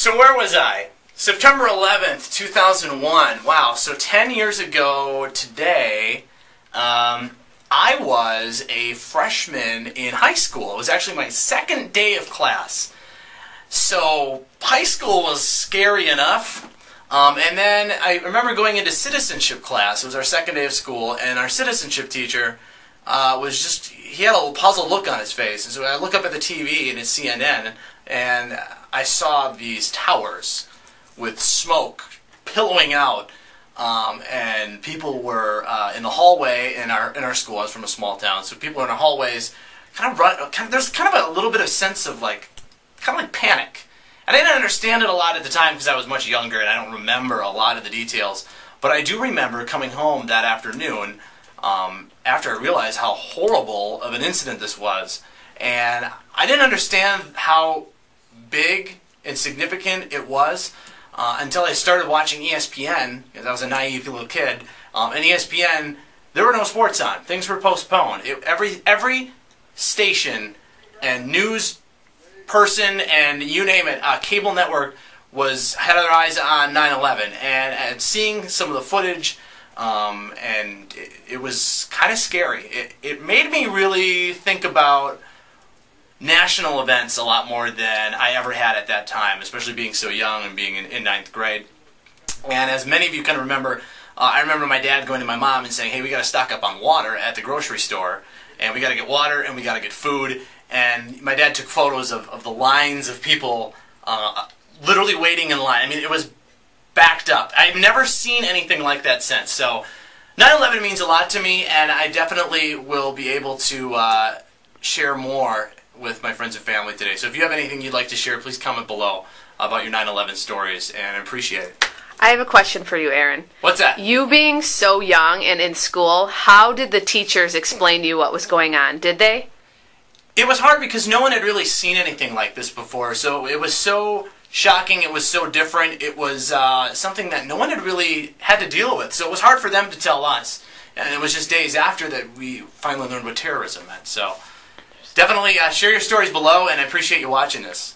So where was I? September 11th, 2001. Wow, so 10 years ago today, I was a freshman in high school. It was actually my second day of class. So high school was scary enough. And then I remember going into citizenship class. It was our second day of school, and our citizenship teacher he had a puzzled look on his face. And so I look up at the TV, and it's CNN, and I saw these towers with smoke pillowing out, and people were in the hallway in our school. I was from a small town, so people in our hallways there's kind of a little bit of sense of like panic. And I didn't understand it a lot at the time because I was much younger and I don't remember a lot of the details. But I do remember coming home that afternoon after I realized how horrible of an incident this was. And I didn't understand how big and significant it was until I started watching ESPN, because I was a naive little kid. And ESPN, there were no sports on. Things were postponed. Every station and news person and you name it, cable network had their eyes on 9/11, and seeing some of the footage, and it was kind of scary. It made me really think about national events a lot more than I ever had at that time, especially being so young and being in ninth grade. And as many of you can remember, I remember my dad going to my mom and saying, "Hey, we got to stock up on water at the grocery store, and we got to get water and we got to get food." And my dad took photos of the lines of people literally waiting in line. I mean, it was backed up. I've never seen anything like that since. So 9/11 means a lot to me, and I definitely will be able to share more with my friends and family today. So if you have anything you'd like to share, please comment below about your 9/11 stories, and I appreciate it. I have a question for you, Aaron. What's that? You being so young and in school, how did the teachers explain to you what was going on? Did they? It was hard because no one had really seen anything like this before, so it was so shocking, it was so different, it was something that no one had really had to deal with, so it was hard for them to tell us. And it was just days after that we finally learned what terrorism meant. So definitely share your stories below, and I appreciate you watching this.